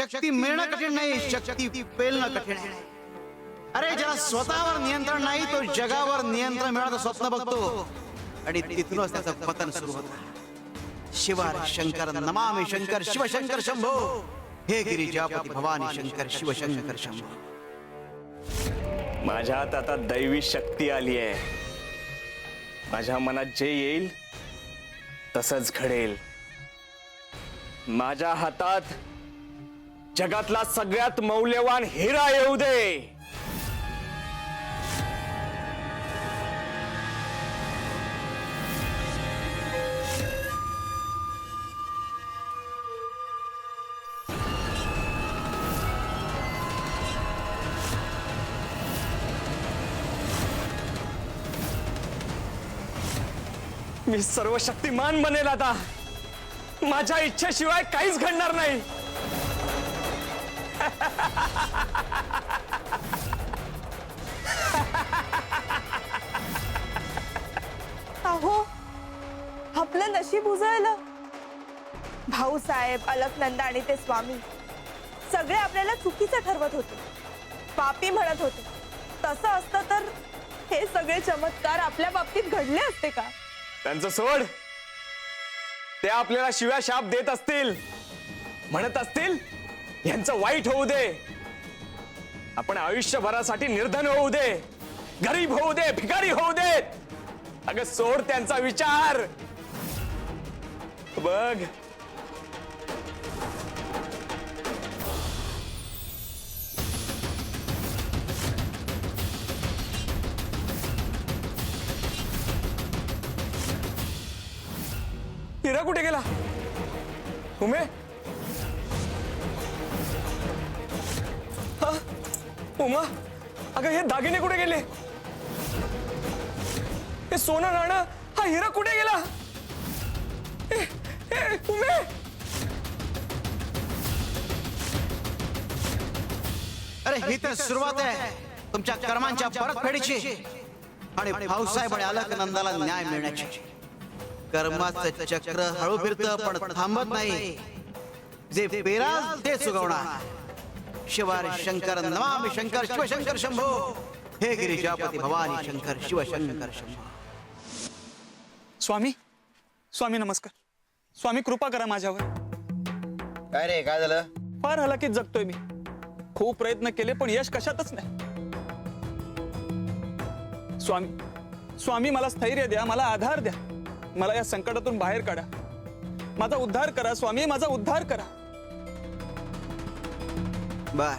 शक्ती मिळणं कठीण नाही, शक्ती पेलणं कठीण आहे. अरे ज्याला स्वतःवर नियंत्रण नाही तो जगावर नियंत्रण मिळवण्याचं स्वप्न बघतो आणि तिथूनच त्याचं पतन सुरू होतं. शिवार शंकर नमामि शंकर शिवशंकर शंभो, हे गिरिजापती भवानी शंकर शिवशंकर शंभो. माझ्यात आता दैवी शक्ती आली आहे. माझ्या मनात जे येईल तसंच घडेल. माझ्या हातात जगातला सगळ्यात मौल्यवान हिरा येऊ दे. मी सर्वशक्तिमान बनेल आता. माझ्या इच्छेशिवाय काहीच घडणार नाही. अहो, आपलं नशीब उजळलं. भाऊसाहेब, अलकनंदा आणि ते स्वामी सगळे आपल्याला चुकीचं ठरवत होते, पापी म्हणत होते. तसं असतं तर हे सगळे चमत्कार आपल्या बाबतीत घडले असते का? त्यांचं सोड. ते आपल्याला शिव्या शाप देत असतील, म्हणत असतील यांचं वाईट होऊ दे, आपण आयुष्यभरासाठी निर्धन होऊ दे, गरीब होऊ दे, भिकारी होऊ देत. अगं सोड त्यांचा विचार. बघ हिरा कुठे गेला? उमे, हा उमा, अगं हे दागिने कुठे गेले? हे सोनं नाणं, हा हिरा कुठे गेला? उमे, अरे ही तर सुरुवात आहे तुमच्या कर्मांच्या परतफेडीची आणि भाऊसाहेब आणि अलकनंदाला न्याय मिळण्याची. कर्माचं चक्र हळू फिरतं पण थांबत नाही. जे पेराल ते सुगवणार. शिवार शंकर नमामि शंकर शिवशंकर शंभो, हे गिरिजापती भवानी शंकर शिवशंकर शंभो. स्वामी, स्वामी नमस्कार. स्वामी कृपा करा माझ्यावर. काय रे, काय झालं? फार हलाखीत जगतोय मी. खूप प्रयत्न केले पण यश कशातच नाही. स्वामी, स्वामी मला स्थैर्य द्या, मला आधार द्या, मला या संकटातून बाहेर काढा. माझा उद्धार करा स्वामी, माझा उद्धार करा. बर,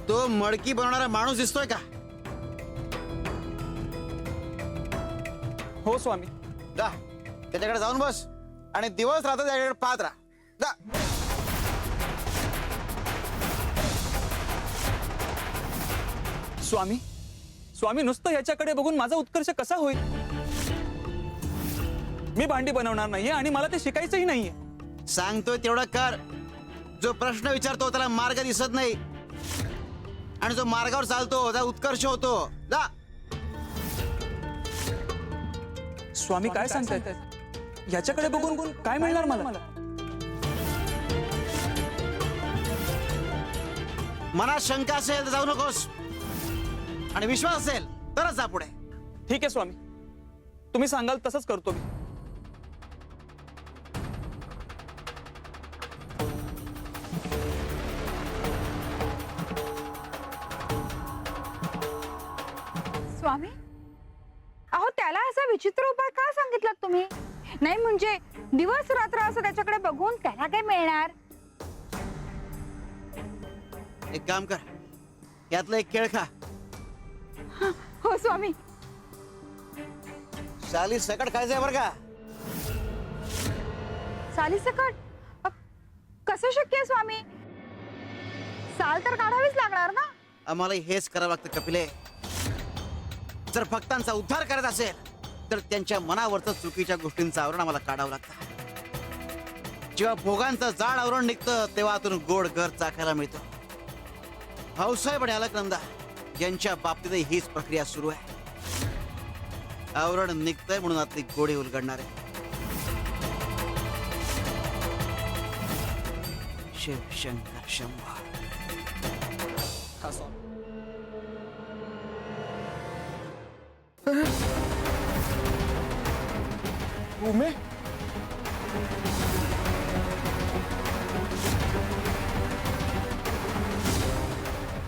तो मडकी बनवणारा माणूस दिसतोय का? हो स्वामी. जा त्याच्याकडे जाऊन बस आणि दिवस रात्र त्याच्याकडे पाहत राहा. जा. स्वामी, स्वामी नुसतं याच्याकडे बघून माझा उत्कर्ष कसा होईल? मी भांडी बनवणार नाहीये आणि मला ते शिकायचंही नाहीये. सांगतोय तेवढं कर. जो प्रश्न विचारतो त्याला मार्ग दिसत नाही आणि जो मार्गावर चालतो त्याचा उत्कर्ष होतो. जा. स्वामी काय सांगतायत? याच्याकडे बघून काय मिळणार मला? मनात शंका असेल तर जाऊ नकोस आणि विश्वास असेल तरच जा पुढे. ठीक आहे स्वामी, तुम्ही सांगाल तसंच करतो मी. स्वामी, अहो त्याला असा विचित्र उपाय का सांगितलात तुम्ही? नाही म्हणजे दिवस रात्र असं त्याच्याकडे बघून त्याला काय मिळणार? एक काम कर, यातलं एक केळ खा. हो स्वामी. साली सकट खायचंय बरं का? साली सकट? कसं शक्य आहे स्वामी? साल तर काढावीच लागणार ना? आम्हाला हेच करावं लागतं कपिले. जर भक्तांचा उद्धार करायचा असेल तर त्यांच्या मनावरचं चुकीच्या गोष्टींचं आवरण आम्हाला काढावं लागतं. जेव्हा भोगांचं जाड आवरण निघतं तेव्हा आतून गोड घर चाखायला मिळतं. भाऊसाहेब आणि अलकनंदा यांच्या बाबतीतही हीच प्रक्रिया सुरू आहे. आवरण निघतंय म्हणून आतली गोडी उलगडणार आहे. शिव शंकर शंभो. हा स्वामी. उमे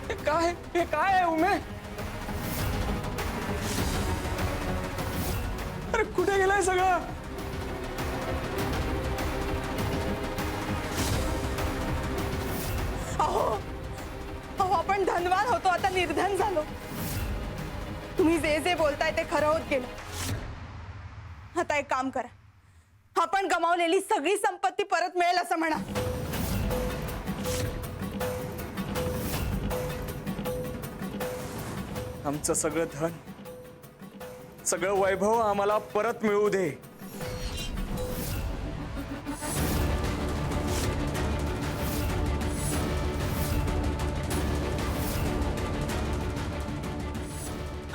हे काय आहे उमे? अरे कुठे गेलाय सगळं? अहो अहो आपण धनवान होतो, आता निर्धन झालो. तुम्ही जे जे बोलताय ते खरं होत गेलं. आता एक काम करा, आपण गमावलेली सगळी संपत्ती परत मिळेल असं म्हणा. आमचं सगळं धन, सगळं वैभव आम्हाला परत मिळू दे.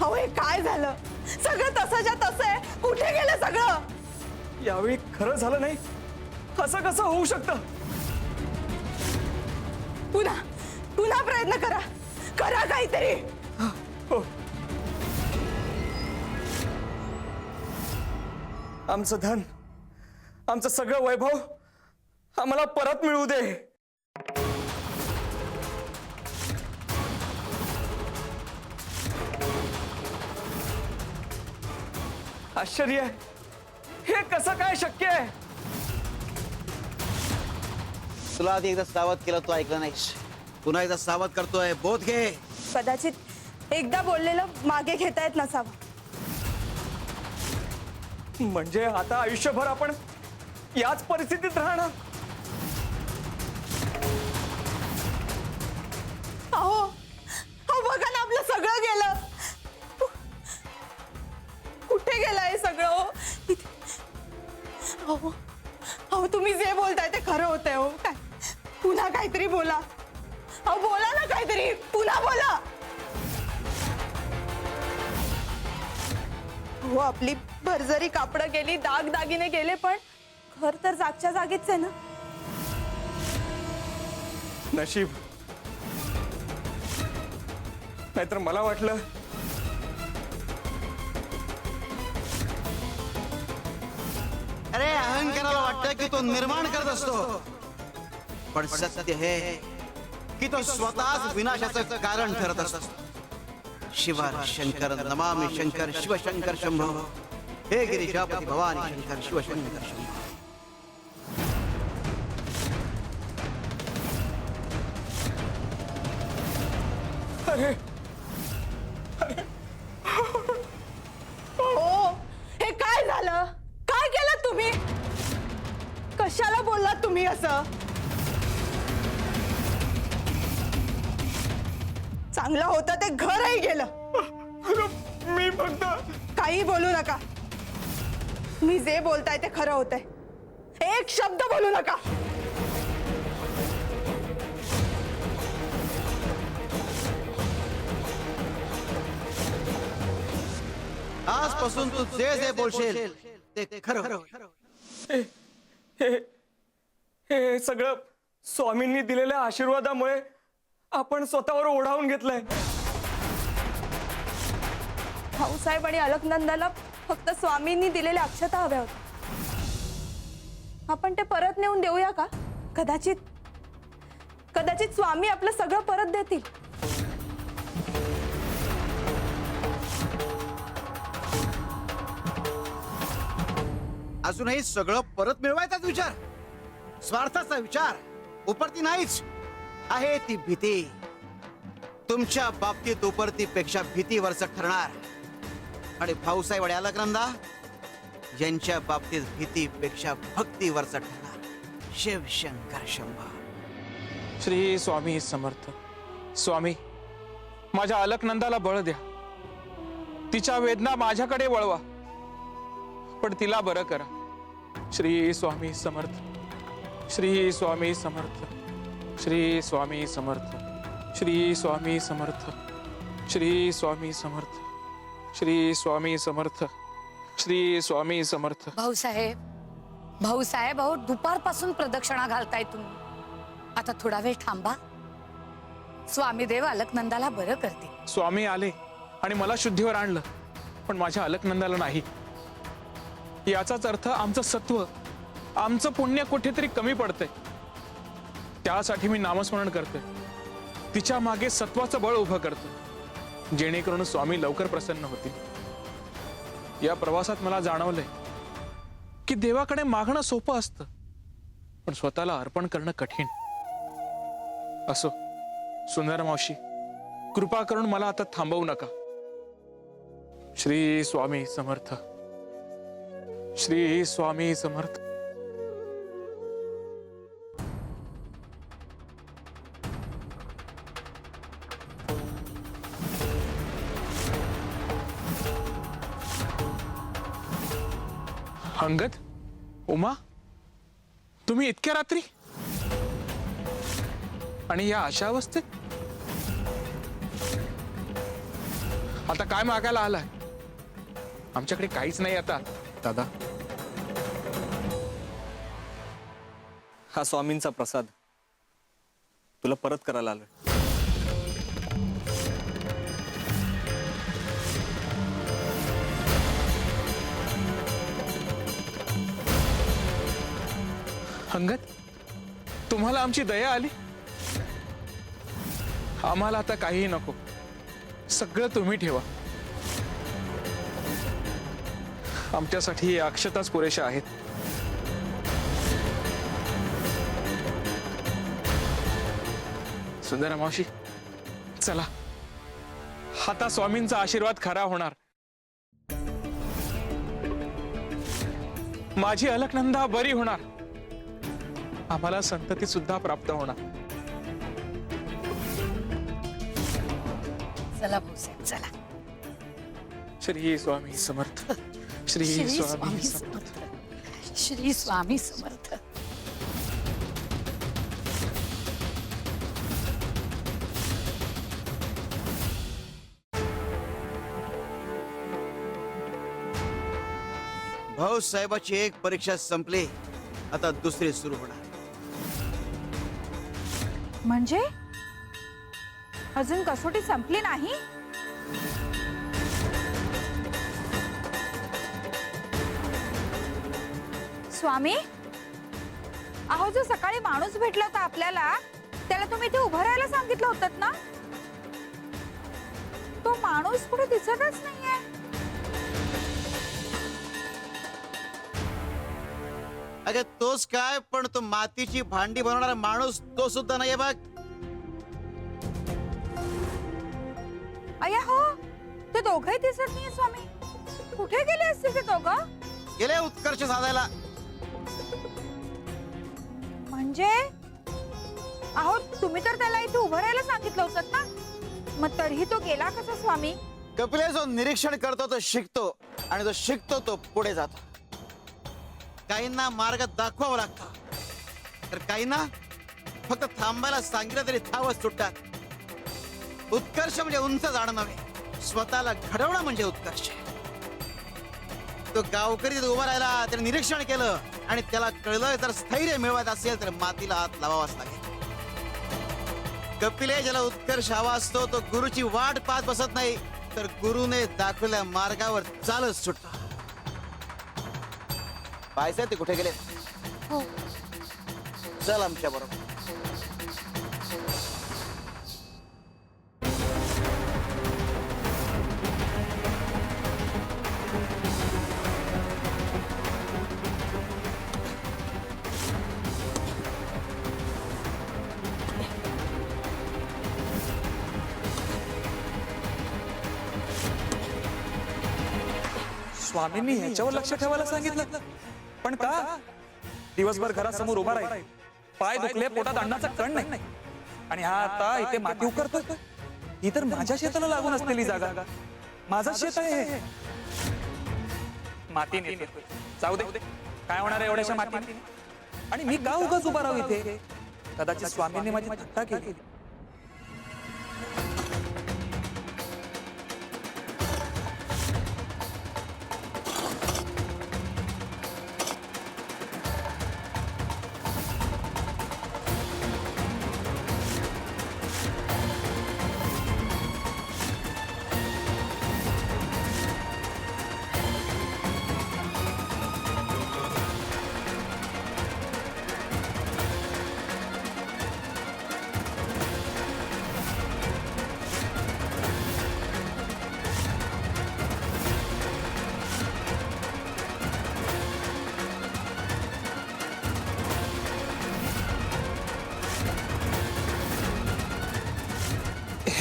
अहो हे काय झालं? सगळं तसंच्या तसं आहे. कुठे गेलं सगळं? यावेळी खरं झालं नाही असं कसं होऊ शकतं? पुन्हा पुन्हा प्रयत्न करा, करा काहीतरी. हो. आमचं धन, आमचं सगळं वैभव आम्हाला परत मिळू दे. आश्चर्य आहे, हे कसं काय शक्य आहे? तुला आधी एकदा सावध केलं, तू ऐकलं नाहीस. पुन्हा एकदा सावध करतोय, बोध घे. कदाचित एकदा बोललेलं मागे घेता येत नसावं. म्हणजे आता आयुष्यभर आपण याच परिस्थितीत राहणार? अहो अहो बघा ना, आपलं सगळं गेलं. कुठे गेलं हे सगळं? अहो अहो तुम्ही जे बोलताय ते खरं होतंय. हो काय, पुन्हा काहीतरी बोला. अहो बोला ना काहीतरी, पुन्हा बोला. हो आपली भरजरी कापडं गेली, दाग दागिने गेले, पण घर तर जागच्या जागीच आहे ना. नशीब. नाहीतर मला वाटलं अरे अहंकाराला वाटतं की तो निर्माण करत असतो, पण सत्य हे की तो स्वतःच विनाशाचं कारण ठरत असतो. शिवार शंकर नमामि शंकर शिव शंकर शंभो. हे गिरिजापती भवानी शंकर शिव शंकर शंभो. अरे हो हे काय झालं? काय केलं तुम्ही? कशाला बोललात तुम्ही असं? चांगलं होतं ते घरही गेलं. मी फक्त काही बोलू नका. मी जे बोलताय ते खरं होतंय. एक शब्द बोलू नका. आजपासून तू जे जे बोलशील ते खरं होईल. हे सगळं स्वामींनी दिलेल्या आशीर्वादामुळे आपण स्वतःवर ओढावून घेतलंय. भाऊसाहेब आणि अलकनंदाला फक्त स्वामींनी दिलेल्या अक्षता हव्या होत्या. आपण ते परत नेऊन देऊया का? कदाचित कदाचित स्वामी आपलं सगळं परत देतील. अजूनही सगळं परत मिळवायचाच विचार, स्वार्थाचा विचार, उपरती नाहीच. आहे ती भीती. तुमच्या बाबतीत उपरतीपेक्षा भीती वरचढ ठरणार. आणि भाऊसाहेब आणि अलकनंदा यांच्या बाबतीत भीतीपेक्षा भक्ती वरचढ ठरणार. शिव शंकर शंभो. श्री स्वामी समर्थ. स्वामी, माझ्या अलकनंदाला बळ द्या. तिच्या वेदना माझ्याकडे वळवा, पण तिला बरं करा. श्री स्वामी समर्थ. श्री स्वामी समर्थ. श्री स्वामी समर्थ. श्री स्वामी समर्थ. श्री स्वामी समर्थ. श्री स्वामी समर्थ. श्री स्वामी समर्थ. भाऊसाहेब, भाऊसाहेब, अहो दुपारपासून प्रदक्षिणा घालताय तुम्ही. आता थोडा वेळ थांबा. स्वामी देव अलकनंदाला बरं करतील. स्वामी आले आणि मला शुद्धीवर आणलं, पण माझ्या अलकनंदाला नाही. याचाच अर्थ आमचं सत्व, आमचं पुण्य कुठेतरी कमी पडतंय. त्यासाठी मी नामस्मरण करते, तिच्या मागे सत्वाचं बळ उभं करतो, जेणेकरून स्वामी लवकर प्रसन्न होतील. या प्रवासात मला जाणवलंय की देवाकडे मागणं सोपं असतं, पण स्वतःला अर्पण करणं कठीण. असो सुंदर मावशी, कृपा करून मला आता थांबवू नका. श्री स्वामी समर्थ. श्री स्वामी समर्थ. अंगद, उमा, तुम्ही इतक्या रात्री आणि या अशा अवस्थेत? आता काय मागायला आलाय? आमच्याकडे काहीच नाही आता. दादा, हा स्वामींचा प्रसाद तुला परत करायला आलोय. अंगद, तुम्हाला आमची दया आली? आम्हाला आता काहीही नको, सगळं तुम्ही ठेवा. आमच्यासाठी या अक्षताच पुरेशा आहेत. सुंदर मावशी, चला, आता स्वामींचा आशीर्वाद खरा होणार. माझी अलकनंदा बरी होणार, आम्हाला संतती सुद्धा प्राप्त होणार. चला भाऊसाहेब, चला. श्री स्वामी समर्थ. श्री स्वामी समर्थ. श्री स्वामी समर्थ. भाऊसाहेबाची एक परीक्षा संपली, आता दुसरी सुरू होणार. म्हणजे अजून कसोटी संपली नाही? स्वामी, अहो जो सकाळी माणूस भेटला होता आपल्याला, त्याला तुम्ही इथे उभं राहायला सांगितलं होतं ना? तो माणूस कुठे दिसतच नाहीये. अगं तोच काय, पण तो मातीची भांडी बनवणारा माणूस तो सुद्धा नाहीये बघ. अय्या हो, ते दोघंही दिसत नाहीये स्वामी. कुठे गेले असतील ते दोघं? गेले उत्कर्ष साधायला. म्हणजे अहो तुम्ही तर त्याला इथे उभं राहायला सांगितलं होतं ना, मग तरीही तो गेला कसा स्वामी? कपिले जो निरीक्षण करतो तो शिकतो, आणि जो शिकतो तो पुढे जातो. काहींना मार्ग दाखवावा लागतो, तर काहींना फक्त थांबायला सांगितलं तरी थावच सुटतात. उत्कर्ष म्हणजे उंच जाणं नव्हे, स्वतःला घडवणं म्हणजे उत्कर्ष. तो गावकरी तिथे उभा राहिला, त्याने निरीक्षण केलं आणि त्याला कळलं जर स्थैर्य मिळवायचं असेल तर मातीला हात लावावाच लागेल. कपिले ज्याला उत्कर्ष हवा असतो तो गुरुची वाट पाहत बसत नाही, तर गुरुने दाखवलेल्या मार्गावर चालत सुटतो. पाहायचं ते कुठे गेले? हो. चल आमच्या बरोबर. स्वामींनी ह्याच्यावर लक्ष ठेवायला सांगितलं, पण का? दिवसभर घरासमोर उभा राहील, पाय दुखले, पोटात अन्नाचा कण नाही, आणि हा आता इथे माती उकरतोय. ही तर माझ्या शेताला लागून असलेली जागा, माझं शेत आहे. माती नेतोय, जाऊ दे, काय होणार आहे एवढ्याशा मातीने? आणि मी का उगाच उभा राहू इथे? कदाचित स्वामींनी माझी थट्टा केली.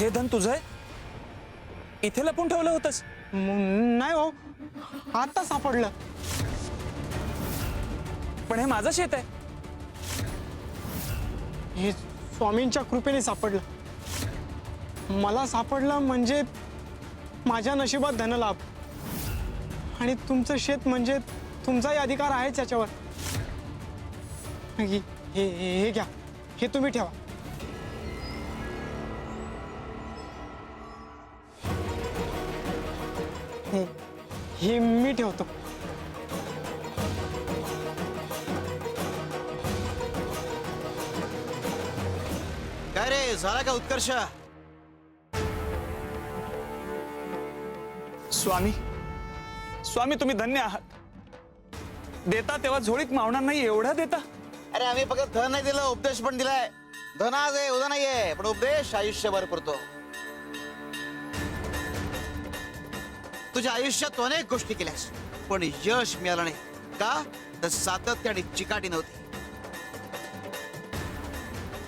हे धन तुझं आहे? इथे लपून ठेवलं होतंस? नाही हो, आता सापडलं. पण हे माझं शेत आहे. हे स्वामींच्या कृपेने सापडलं. मला सापडलं म्हणजे माझ्या नशिबात धनलाभ. आणि तुमचं शेत म्हणजे तुमचाही अधिकार आहेच याच्यावर. हे घ्या, हे तुम्ही ठेवा. हे मी ठेवतो. काय रे, झाला का उत्कर्ष? स्वामी, स्वामी तुम्ही धन्य आहात. देता तेव्हा झोळीत मावणार नाही एवढा देता. अरे आम्ही फक्त धन नाही दिलं, उपदेश पण दिलाय. धन आज आहे, उद्या नाहीये, पण उपदेश आयुष्यभर पुरतो. तुझ्या आयुष्यात तू अनेक गोष्टी केल्यास, पण यश मिळालं नाही. का? तर सातत्य आणि चिकाटी नव्हती.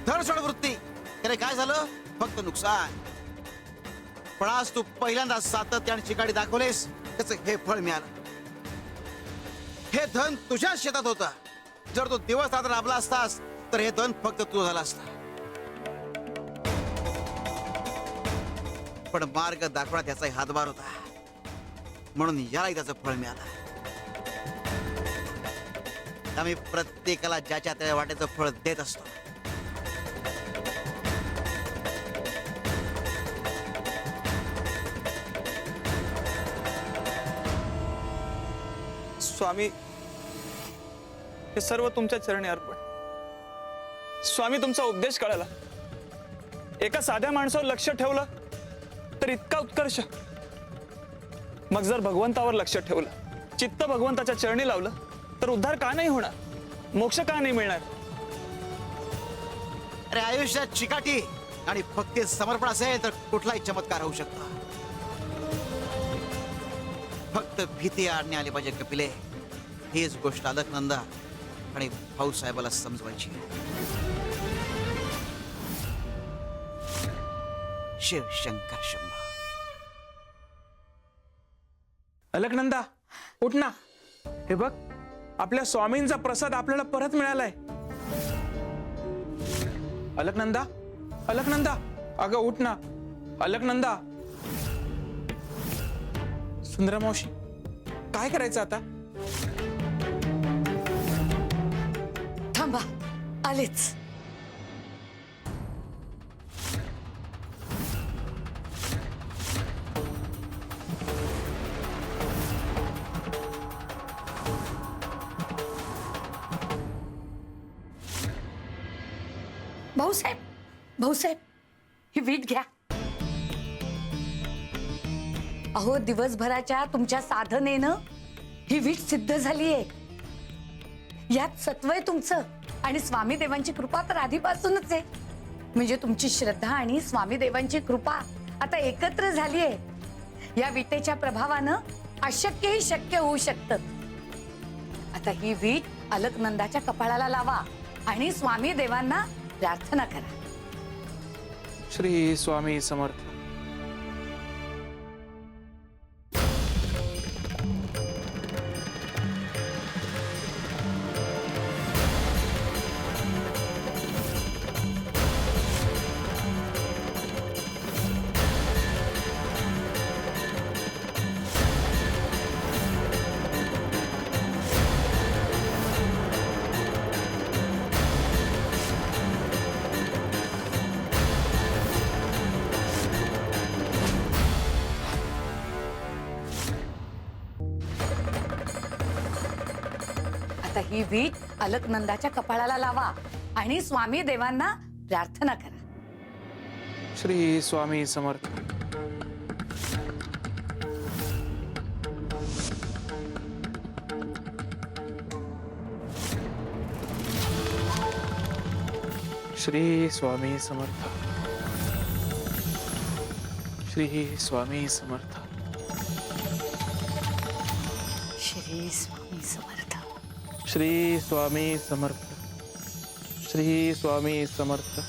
धडसड वृत्ती, त्याने काय झालं? फक्त नुकसान. पण आज तू पहिल्यांदा सातत्य आणि चिकाटी दाखवलेस, त्याचं हे फळ मिळालं. हे धन तुझ्या शेतात होतं. जर तू दिवस रात्र राबला असतास तर हे धन फक्त तू झाला असता. पण मार्ग दाखवण्यात याचा हातभार होता, म्हणून यालाही त्याचं फळ मिळालं. आम्ही प्रत्येकाला ज्याच्या त्या वाटेचं फळ देत असतो. स्वामी, हे सर्व तुमच्या चरणी अर्पण. स्वामी, तुमचा उपदेश कळाला. एका साध्या माणसावर लक्ष ठेवलं तर इतका उत्कर्ष. मग जर भगवंतावर लक्ष ठेवलं, चित्त भगवंताच्या चरणी लावलं, तर उद्धार का नाही होणार? मोक्ष का नाही मिळणार? अरे आयुष्यात चिकाटी आणि भक्ती समर्पण असेल तर कुठलाही चमत्कार होऊ शकतो. फक्त भीती आणणे आली पाहिजे कपिले. हीच गोष्ट अलकनंदा आणि भाऊसाहेबाला समजवायची. शिव शंकर शंभो. अलकनंदा, उठ ना. हे बघ, आपल्या स्वामींचा प्रसाद आपल्याला परत मिळालाय. अलकनंदा, अलकनंदा, अगं उठ ना. अलकनंदा. सुंदरा मावशी, काय करायचं आता? थांबा, आलेच. भाऊसाहेब, भाऊसाहेब, ही वीट घ्या. अहो, दिवसभराच्या तुमच्या साधनेनं ही वीट सिद्ध झालीये. यात सत्व आहे तुमचं, आणि स्वामी देवांची कृपा तर आधीपासूनच आहे. म्हणजे तुमची श्रद्धा आणि स्वामी देवांची कृपा आता एकत्र झालीये. या विटेच्या प्रभावानं अशक्यही शक्य होऊ शकतं. आता ही वीट अलकनंदाच्या कपाळाला लावा आणि स्वामी देवांना प्रार्थना करा. श्री स्वामी समर्थ. आता ही वीट अलकनंदाच्या कपाळाला लावा आणि स्वामी देवांना प्रार्थना करा. श्री स्वामी समर्थ. श्री स्वामी समर्थ. श्री स्वामी समर्थ. श्री स्वामी समर्थ. श्री स्वामी समर्थ. श्री स्वामी समर्थ.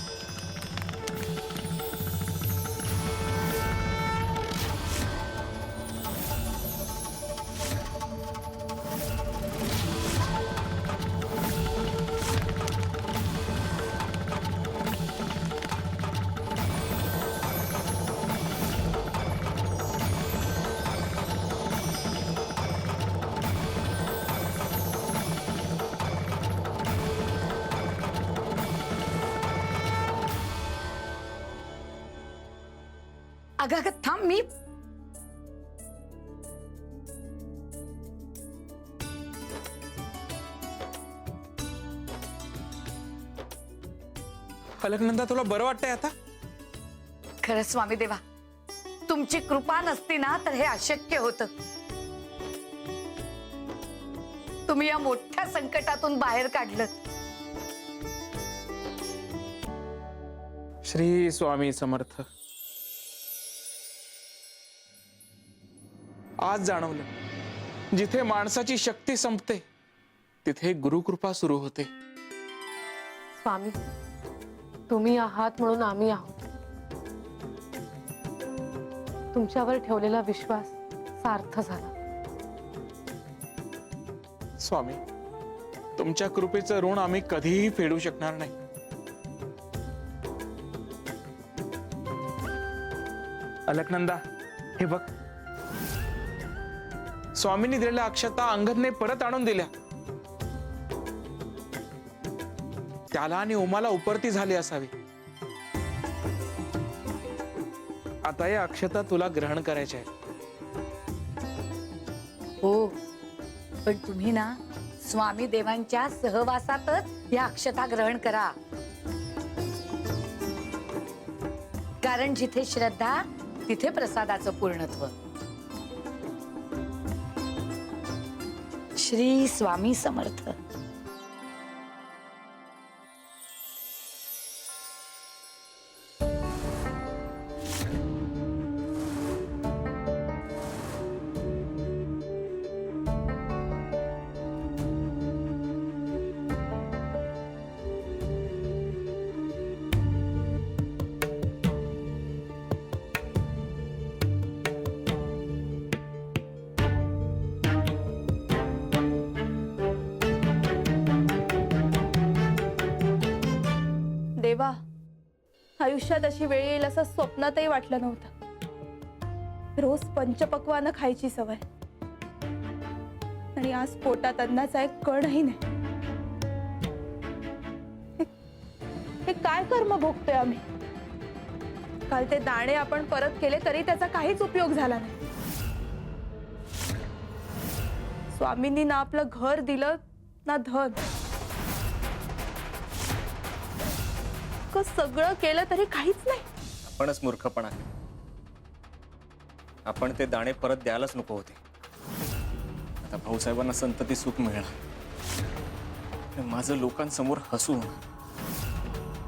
अगं थांब, मी अलकनंदा, तुला बरं वाटतंय आता? खरं स्वामी देवा, तुमची कृपा नसती ना तर हे अशक्य होतं. तुम्ही या मोठ्या संकटातून बाहेर काढलं. श्री स्वामी समर्थ. आज जाणवलं, जिथे माणसाची शक्ती संपते तिथे गुरुकृपा सुरू होते. स्वामी, तुम्ही आहात म्हणून आम्ही आहोत. तुमच्यावर ठेवलेला विश्वास सार्थ झाला. स्वामी, तुमच्या कृपेचं ऋण आम्ही कधीही फेडू शकणार नाही. अलकनंदा, हे बघ, स्वामींनी दिलेल्या अक्षता अंगदने परत आणून दिल्या. त्याला आणि उमाला उपरती झाली असावी. आता या अक्षता तुला ग्रहण करायच्या आहेत. हो, पण तुम्ही ना स्वामी देवांच्या सहवासातच या अक्षता ग्रहण करा. कारण जिथे श्रद्धा तिथे प्रसादाचं पूर्णत्व. श्री स्वामी समर्थ. देवा, आयुष्यात अशी वेळ येईल असं स्वप्नातही वाटलं नव्हतं. रोज पंचपक्वानं खायची सवय, आणि आज पोटात अन्नाचा एक कणही नाही. हे काय कर्म भोगतोय आम्ही? काल ते दाणे आपण परत केले तरी त्याचा काहीच उपयोग झाला नाही. स्वामींनी ना आपलं घर दिलं ना धन. सगळं केलं तरी काहीच नाही. आपणच मूर्खपणा केला. आपण ते दाणे परत द्यायलाच नको होते. आता भाऊसाहेबांना संतती सुख मिळणार, माझं लोकांसमोर हसू होणार,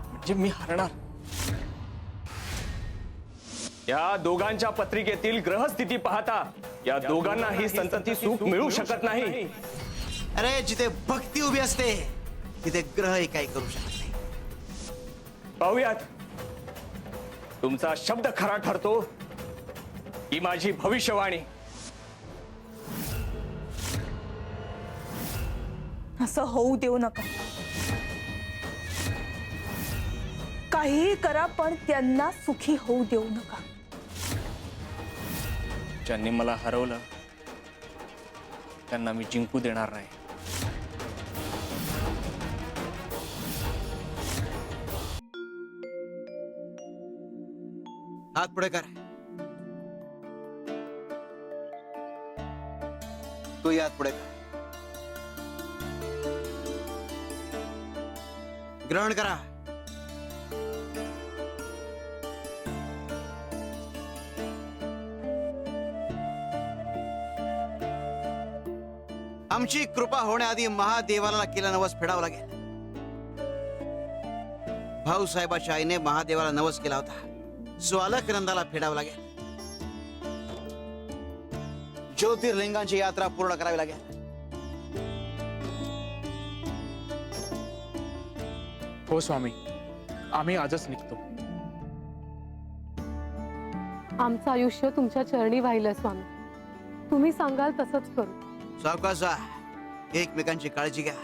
म्हणजे मी हरणार. या दोघांच्या पत्रिकेतील ग्रहस्थिती पाहता या दोघांना ही संतती सुख मिळू शकत नाही. अरे, जिथे भक्ती उभी असते तिथे ग्रहही काही करू शकत नाही. पाहूयात, तुमचा शब्द खरा ठरतो की माझी भविष्यवाणी. असं होऊ देऊ नका. काहीही करा पण त्यांना सुखी होऊ देऊ नका. ज्यांनी मला हरवलं त्यांना मी जिंकू देणार नाही. हात पुढे कर. तू हात पुढे कर. ग्रहण करा. आमची कृपा होण्याआधी महादेवाला केला नवस फेडावा लागेल. भाऊसाहेबाच्या आईने महादेवाला नवस केला होता, जो अलकनंदाला फेडावा लागेल. ज्योतिर्लिंगांची यात्रा पूर्ण करावी लागेल. हो स्वामी, आम्ही आजच निघतो. आमचं आयुष्य तुमच्या चरणी वाहिलं स्वामी. तुम्ही सांगाल तसंच करू. सावकाश जा. एकमेकांची काळजी घ्या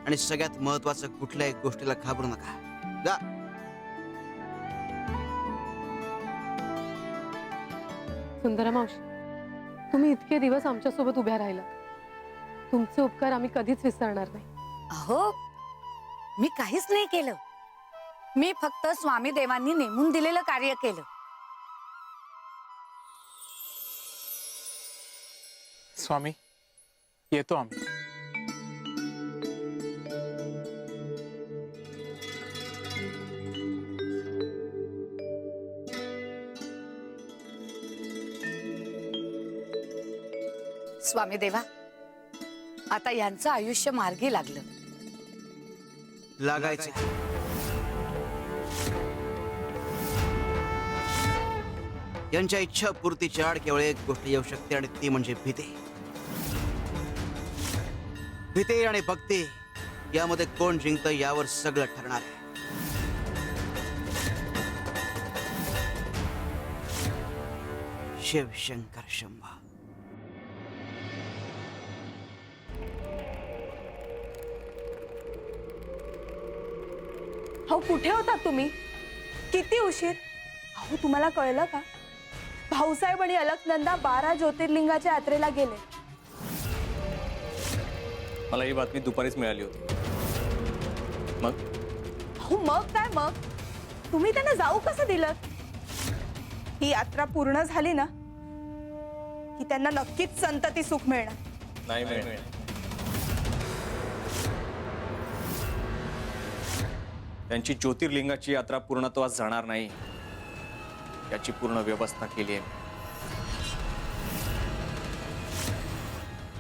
आणि सगळ्यात महत्वाचं, कुठल्याही गोष्टीला घाबरू नका. जा. सुंदरा मावशी, तुम्ही इतके दिवस आमच्यासोबत उभ्या राहिला. तुमचे उपकार आम्ही कधीच विसरणार नाही. अहो, मी काहीच नाही केलं. मी फक्त स्वामी देवांनी नेमून दिलेलं कार्य केलं. स्वामी येतो आम्ही. स्वामी देवा, आता यांचं आयुष्य मार्गी लागलं. लागायचे. यांच्या इच्छा पूर्तीची आड केवळ एक गोष्ट येऊ शकते आणि ती म्हणजे भीती. भीती आणि भक्ती यामध्ये कोण जिंकतं यावर सगळं ठरणार आहे. शिवशंकर शंभा. अहो कुठे होता तुम्ही? किती उशीर? अहो तुम्हाला कळलं का? भाऊसाहेब आणि अलकनंदा 12 ज्योतिर्लिंगाच्या यात्रेला गेले. मला ही बातमी दुपारीच मिळाली होती. मग अहो मग काय मग? तुम्ही त्यांना जाऊ कसं दिलं? ही यात्रा पूर्ण झाली ना की त्यांना नक्कीच संतती सुख मिळणार. नाही मिळेल. त्यांची ज्योतिर्लिंगाची यात्रा पूर्णत्वास जाणार नाही याची पूर्ण व्यवस्था केली आहे.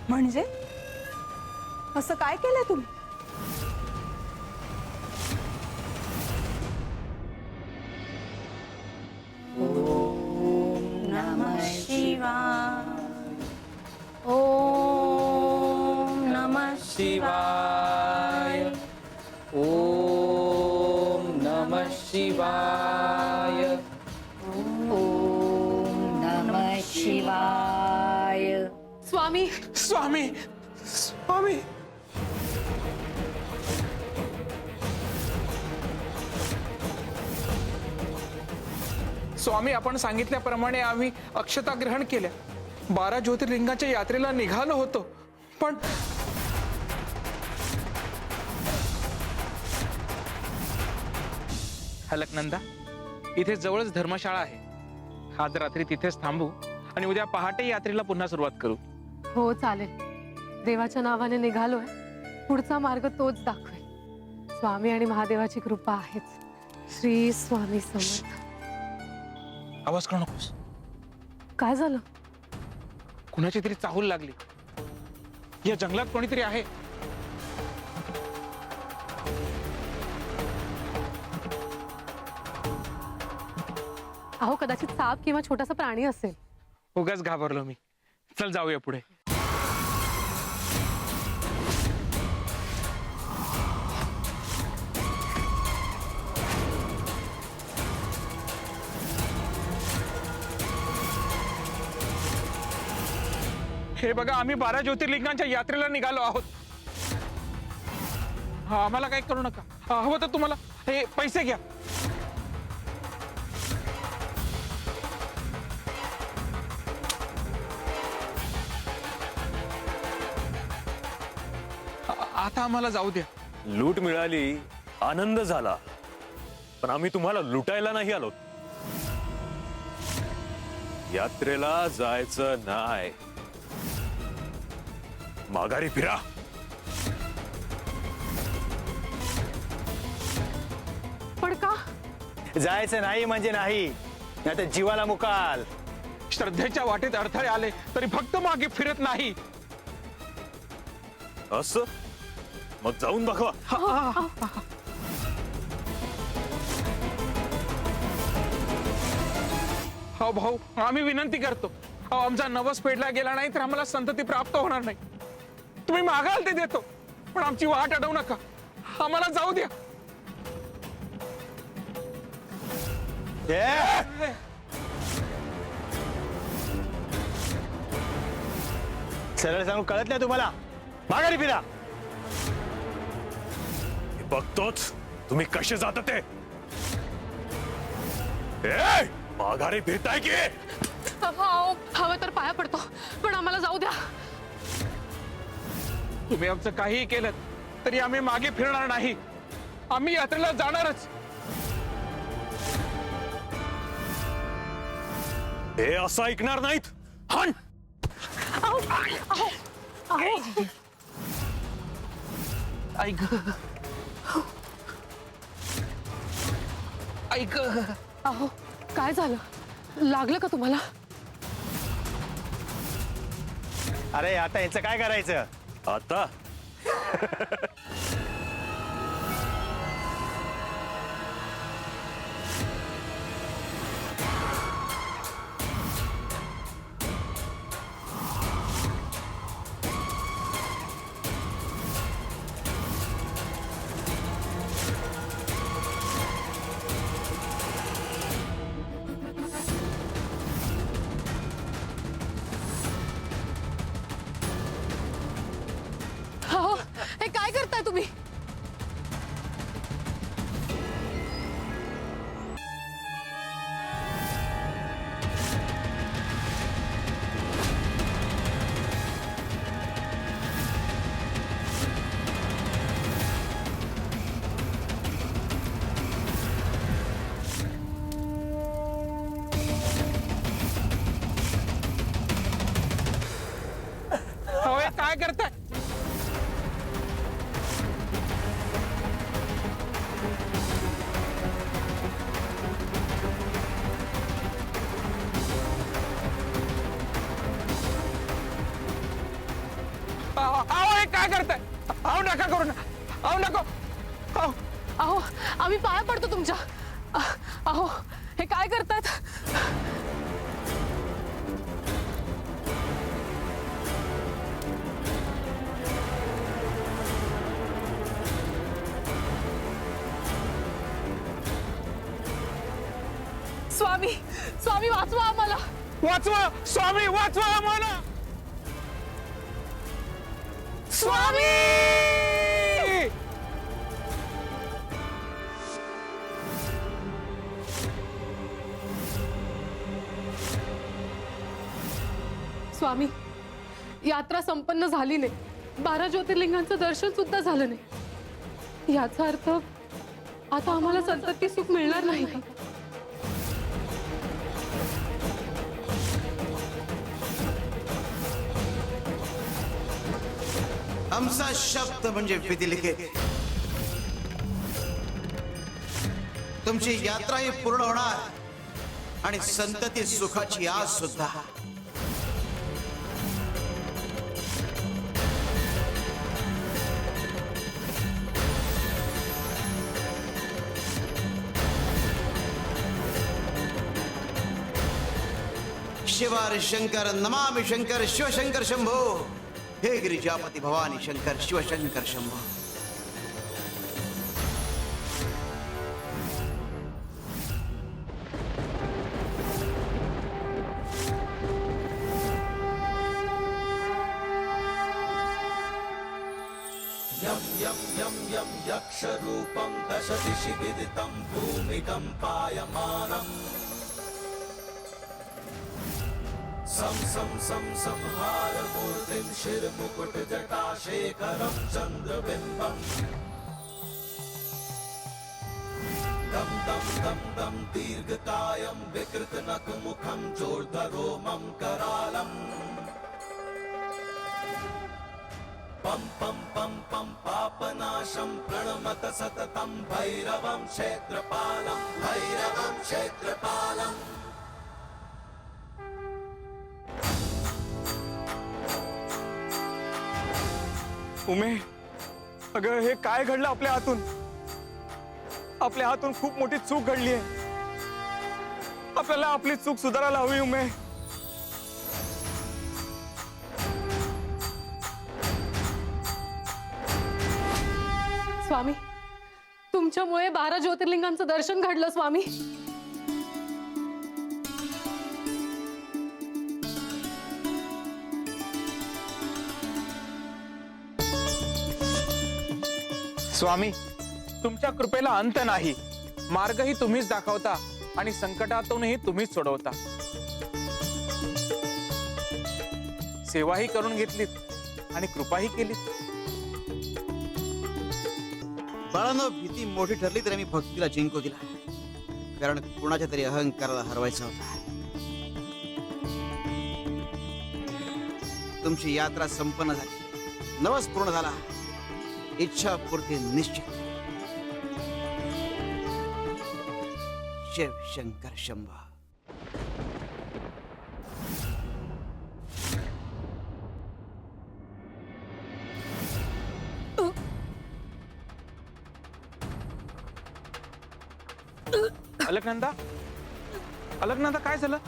म्हणजे असं काय केलंय तुम्ही? नमः शिवाय. ओम नमः शिवाय. ओम नमः शिवाय. ओम नमः शिवाय. स्वामी स्वामी स्वामी स्वामी, आपण सांगितल्याप्रमाणे आम्ही अक्षता ग्रहण केल्या. 12 ज्योतिर्लिंगाच्या यात्रेला निघालो होतो, पण अलकनंदा, इथे जवळच धर्मशाळा आहे. आज रात्री तिथेच थांबू आणि उद्या पहाटे यात्रेला पुन्हा सुरुवात करू. हो चालेल. देवाच्या नावाने निघालोय, पुढचा मार्ग तोच दाखवेल. स्वामी आणि महादेवाची कृपा आहेच. श्री स्वामी समर्थ. आवाज करू नकोस. काय झालं? कुणाची तरी चाहूल लागली. या जंगलात कोणीतरी आहे. अहो कदाचित साप किंवा छोटासा प्राणी असेल. उगाच घाबरलो मी. चल जाऊया पुढे. हे बघा, आम्ही 12 ज्योतिर्लिंगांच्या यात्रेला निघालो आहोत. आम्हाला काही करू नका. हवं तर तुम्हाला हे पैसे घ्या. आता आम्हाला जाऊ द्या. लूट मिळाली, आनंद झाला, पण आम्ही तुम्हाला लुटायला नाही आलो. यात्रेला जायचं नाही. माघारी फिरा. पण का? जायचं नाही म्हणजे नाही, नाहीतर जीवाला मुकाल. श्रद्धेच्या वाटेत अडथळे आले तरी फक्त मागे फिरत नाही. असं मग जाऊन बघवा. हो भाऊ, आम्ही विनंती करतो. आमचा नवस फेडला गेला नाही तर आम्हाला संतती प्राप्त होणार नाही. तुम्ही मागाल ते देतो, पण आमची वाट अडवू नका. आम्हाला जाऊ द्या. सरळ सांगू, कळत नाही तुम्हाला? माघारी फिरा. बघतोच तुम्ही कसे जाता ते. माघारी फिरताय की? हवं तर पाया पडतो, पण आम्हाला जाऊ द्या. तुम्ही आमचं काहीही केलं तरी आम्ही मागे फिरणार नाही. आम्ही यात्रेला जाणारच. हे असं ऐकणार नाहीत. हण. अहो अहो अहो ऐक ऐक अहो काय झालं लागलं का तुम्हाला अरे आता याचं काय करायचं आता अहो हे काय करताय तुम्ही अहो हे काय करताय अहो हे काय करताय अहो नका करू ना अहो नको अहो अहो आम्ही पाया पडतो तुमच्या अहो हे काय करतात स्वामी स्वामी वाचवा आम्हाला वाचवा स्वामी वाचवा आम्हाला स्वामी स्वामी यात्रा संपन्न झाली नाही 12 ज्योतिर्लिंगांचं दर्शन सुद्धा झालं नाही याचा अर्थ आता आम्हाला संतती सुख मिळणार नाही आमचा शब्द म्हणजे विधिलिखित. तुमची यात्राही पूर्ण होणार आणि संतती सुखाची आस सुद्धा. शिवार शंकर नमामि शंकर शिवशंकर शंभो. हे गिरिजापती भवानी शंकर शिवशंकर शंभो. यम यम यम यम यक्षरूपं दशदिशि विदितं भूमिकम्पायमानम् सं संहारमूर्तिं शिरमुकुटजटाशेखरं चन्द्रबिम्बम् दं दं दं दं दीर्घकायं विकृतनखमुखं चोर्धरोमं करालम् पं पं पं पं पापनाशं प्रणमत सततं भैरवं क्षेत्रपालम् उमे अगं हे काय घडलं आपल्या हातून खूप मोठी चूक घडली आहे. आपल्याला आपली चूक सुधारायला हवी उमे. स्वामी तुमच्यामुळे 12 ज्योतिर्लिंगांचं दर्शन घडलं स्वामी. स्वामी तुमच्या कृपेला अंत नाही. मार्गही तुम्हीच दाखवता आणि संकटातूनही तुम्हीच सोडवता. सेवाही करून घेतलीत आणि कृपाही केलीत. बाळांनो, भीती मोठी ठरली तरी मी भक्तीला जिंकू दिला, कारण कुणाच्या तरी अहंकाराला हरवायचा होता. तुमची यात्रा संपन्न झाली, नवस पूर्ण झाला, इच्छा पूर्ती निश्चित. शिव शंकर शंभा. अलकनंदा, अलकनंदा, काय झालं?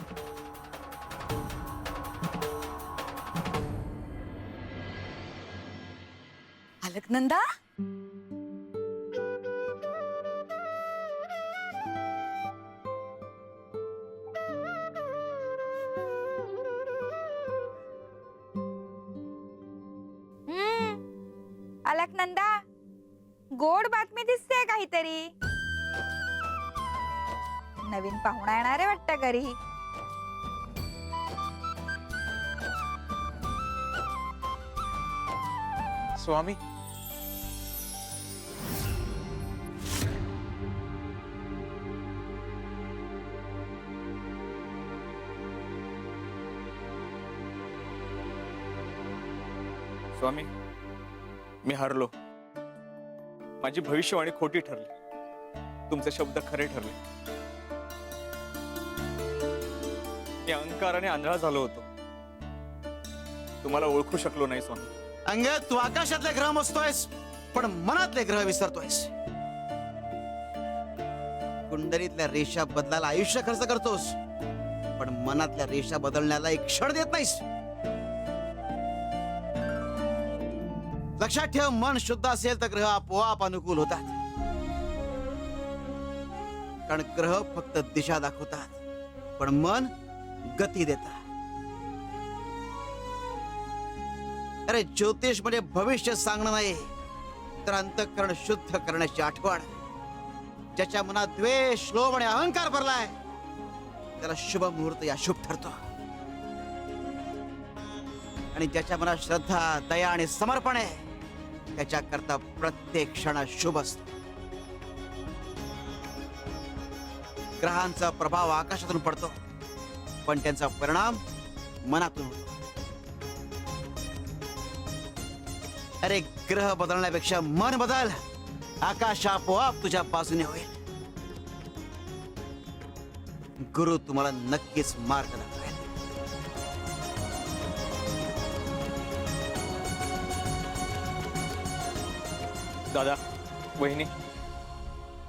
अलकनंदा, अलकनंदा, गोड बातमी दिसते काहीतरी. नवीन पाहुणा येणार आहे वाटतं घरी. स्वामी, स्वामी, मी हरलो. माझी भविष्यवाणी खोटी ठरली, तुमचे शब्द खरे ठरले. मी अहंकाराने आंधळा झालो होतो, तुम्हाला ओळखू शकलो नाही स्वामी. अंगद, तू आकाशातले ग्रह मोजतोयस पण मनातले ग्रह विसरतोयस. कुंडलीतल्या रेषा बदलायला आयुष्य खर्च करतोस, पण मनातल्या रेषा बदलण्याला एक क्षण देत नाहीस. लक्षात ठेव, मन शुद्ध असेल तर ग्रह आपोआप अनुकूल होतात. कारण ग्रह फक्त दिशा दाखवतात, पण मन गती देतात. अरे, ज्योतिष म्हणजे भविष्य सांगणं नाही, तर अंतःकरण शुद्ध करण्याची आठवण. ज्याच्या मनात द्वेष, लोभ आणि अहंकार भरलाय त्याला शुभ मुहूर्त या शुभ ठरतो. आणि ज्याच्या मनात श्रद्धा, दया आणि समर्पण आहे त्याच्याकरता प्रत्येक क्षण शुभ असतो. ग्रहांचा प्रभाव आकाशातून पडतो, पण त्यांचा परिणाम मनातून होतो. अरे, ग्रह बदलण्यापेक्षा मन बदल, आकाश आपोआप तुझ्या बाजूने होईल. गुरु तुम्हाला नक्कीच मार्ग दाखवेल. दादा, वहिनी,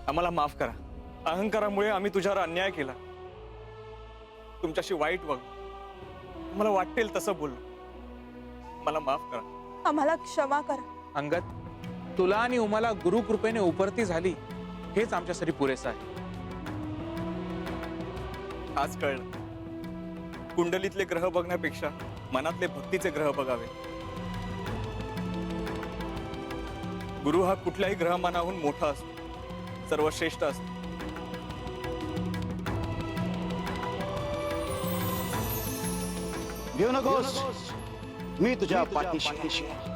आम्हाला माफ करा. अहंकारामुळे आम्ही तुझ्यावर अन्याय केला, तुमच्याशी वाईट वागलो, मला वाटेल तसं बोललो. मला माफ करा. आम्हाला क्षमा करा. अंगद, तुला आणि उमाला गुरुकृपेने उपरती झाली, हेच आमच्यासाठी पुरेसं आहे. आज कळलं, कुंडलीतले ग्रह बघण्यापेक्षा मनातले भक्तीचे ग्रह बघावे. गुरु हा कुठल्याही ग्रहमानाहून मोठा असतो, सर्वश्रेष्ठ असतो. घेऊ नकोस, मी तुझ्या पाठीशी आहे.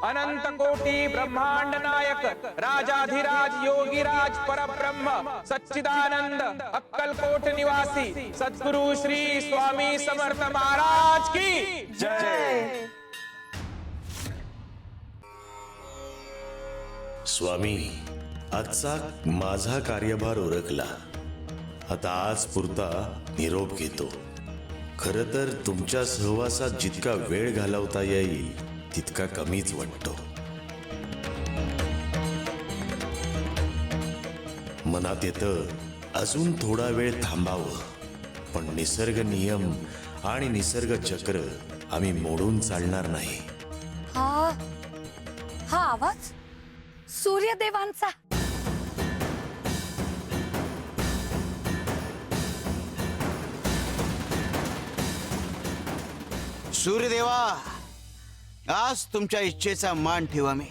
अनंत कोटी ब्रह्मांड नायक राजाधिराज योगीराज परब्रह्म सच्चिदानंद अक्कलकोट निवासी सद्गुरु श्री स्वामी समर्थ महाराज की जय. स्वामी, आजचा माझा कार्यभार उरकला. आता आज पुरता निरोप घेतो. खरं तर तुमच्या सहवासात जितका वेळ घालवता येईल तितका कमीच वाटतो. मनात येतं अजून थोडा वेळ थांबावं, पण निसर्ग नियम आणि निसर्ग चक्र आम्ही मोडून चालणार नाही. हा आवाज सूर्यदेवांचा. सूर्यदेवा, आज तुमच्या इच्छेचा मान ठेवा. मी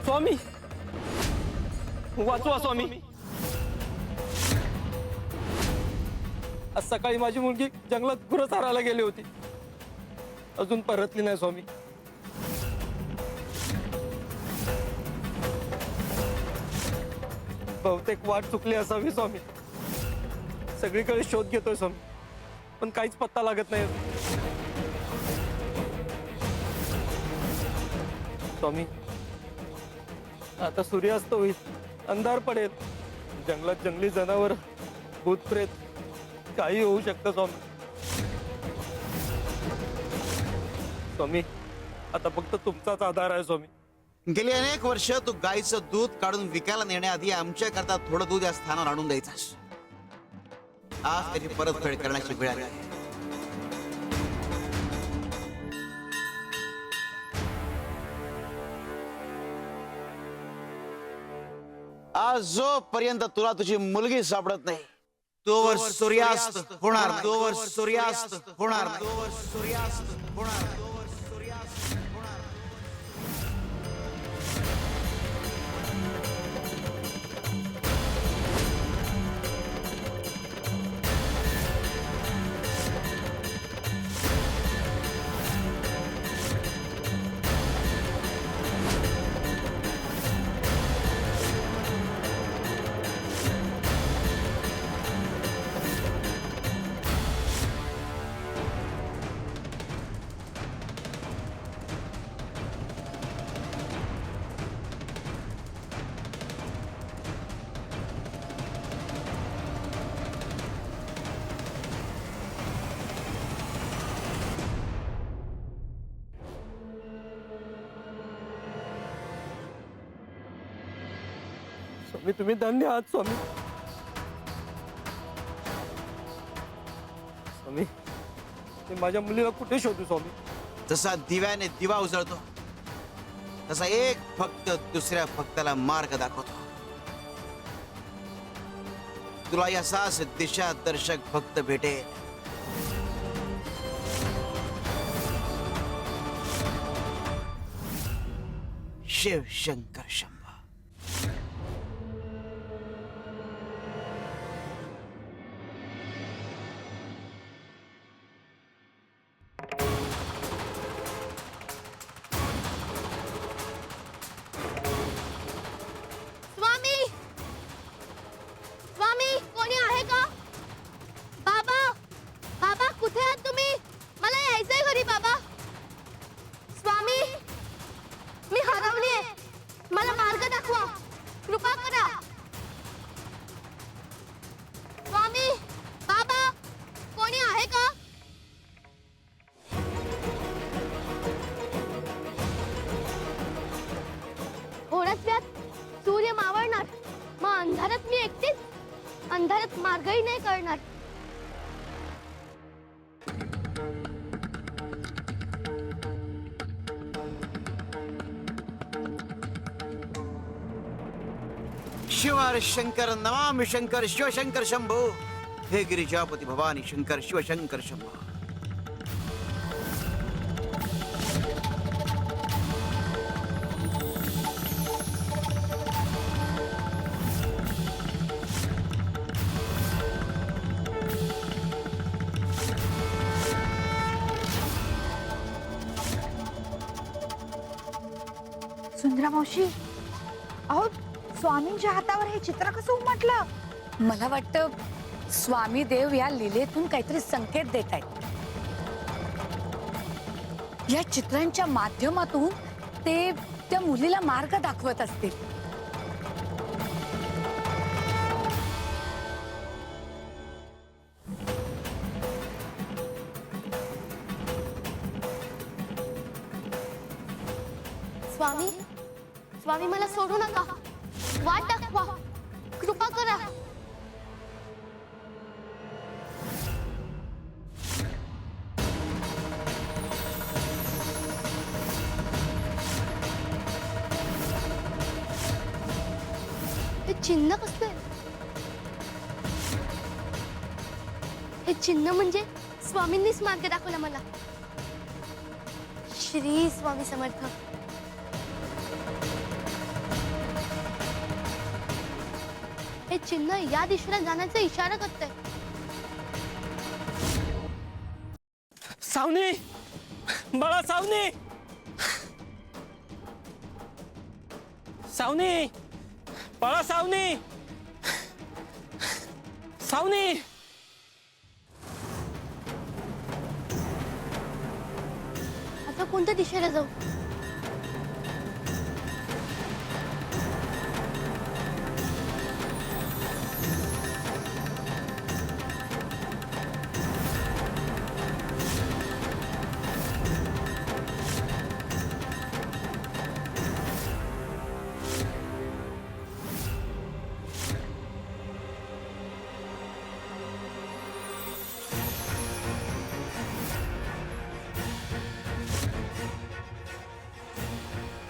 स्वामी, वाचवा स्वामी. आज सकाळी माझी मुलगी जंगलात गुरं चारायला गेली होती, अजून परतली नाही स्वामी. बहुतेक वाट चुकली असावी स्वामी. सगळीकडे शोध घेतोय स्वामी, पण काहीच पत्ता लागत नाही स्वामी. आता सूर्यास्त होईल, अंधार पडेल, जंगलात जंगली जनावर, भूत प्रेत, काही होऊ शकतं स्वामी. स्वामी, आता फक्त तुमचाच आधार आहे स्वामी. गेली अनेक वर्ष तू गाईचं दूध काढून विकायला नेण्याआधी आमच्या करता थोडं दूध या स्थानावर आणून द्यायचास. आज त्याची परतफेड करण्याची वेळ आली आहे. आज जोपर्यंत तुला तुझी मुलगी सापडत नाही तोवर सूर्यास्त होणार, तोवर सूर्यास्त होणार, तोवर सूर्यास्त होणार, तोवर सूर्यास्त होणार. स्वामी, तुम्ही धन्य आहात स्वामी. स्वामी, मी माझ्या मुलीला कुठे शोधू स्वामी? जसा दिव्याने दिवा उजळतो तसा एक भक्त दुसऱ्या भक्ताला मार्ग दाखवतो. तुला असाच दिशा दर्शक भक्त भेटेल. शिव शंकर शंभो. स्वामी, स्वामी, कोणी आहे का? बाबा, बाबा कुठे आहात तुम्ही? मला यायचंय घरी बाबा. स्वामी, मी हरवलीये, मला मार्ग दाखवा, कृपा करा. स्वामी, बाबा, कोणी आहे का? थोड्याच वेळात सूर्य मावळणार, मग अंधारात मी एकटीच, अंधारात मार्गही नाही कळणार. शिव शंकर नमामि शंकर शिवशंकर शंभो. हे गिरिजापती भवानी शंकर शिवशंकर शंभो. सुंदरा मावशी, अहो स्वामींच्या हातावर हे चित्र कसं उमटलं? मला वाटतं स्वामी देव या लीलेतून काहीतरी संकेत देत आहेत. या चित्रांच्या माध्यमातून ते त्या मुलीला मार्ग दाखवत असतील. स्वामी, स्वामी मला सोडू नका, वाट दाखवा, कृपा करा. हे चिन्ह कसलं? हे चिन्ह म्हणजे स्वामींनीच मार्ग दाखवला मला. श्री स्वामी समर्थ. हे चिन्ह या दिशेला जाण्याचा इशारा करतंय. सावनी, बाळा सावनी, सावनी, बाळा सावनी, सावनी आता कोणत्या दिशेला जाऊ?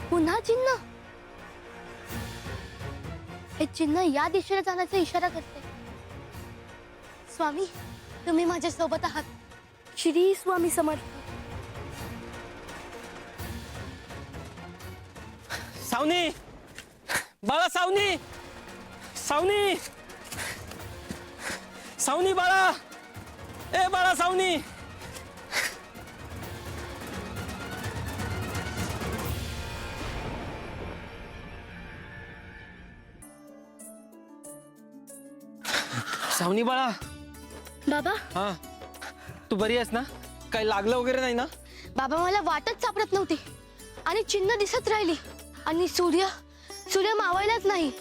पुन्हा चिन्ह. हे चिन्ह या दिशेला जाण्याचा इशारा करते. स्वामी, तुम्ही माझ्या सोबत आहात. श्री स्वामी समर्थ. सावनी बाळा, सावनी सावनी सावनी बाळा, ए बाळा सावनी. सावनी बाळा. बाबा, हा, तू बरी आहेस ना? काही लागलं वगैरे नाही ना? बाबा मला वाटच सापडत नव्हती आणि चिन्ह दिसत राहिली आणि सूर्य मावळलाच नाही.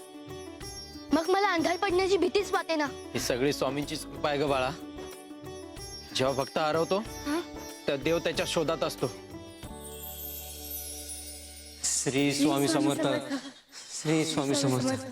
मग मला अंधार पडण्याची भीतीच वाटे ना. ही सगळी स्वामींचीच कृपा आहे ग बाळा. जेव्हा भक्त हरवतो तर देव त्याच्या शोधात असतो. श्री स्वामी समर्थ. श्री स्वामी समर्थ.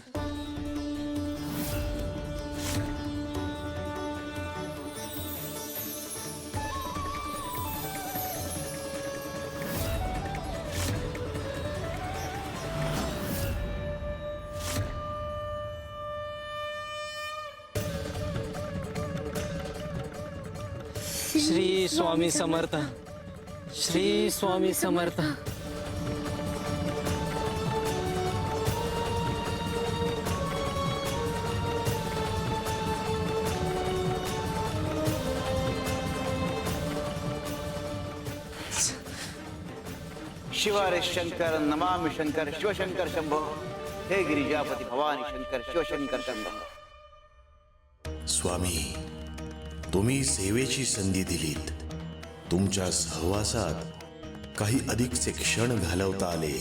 श्री स्वामी समर्थ. श्री स्वामी समर्थ. शिवारे शंकर नमामि शंकर शिवशंकर शंभो. हे गिरिजापती भवानी शंकर शिवशंकर शंभो. स्वामी, तुम्ही सेवेची संधी दिलीत. तुमच्या सहवासात काही अधिकचे क्षण घालवता आले,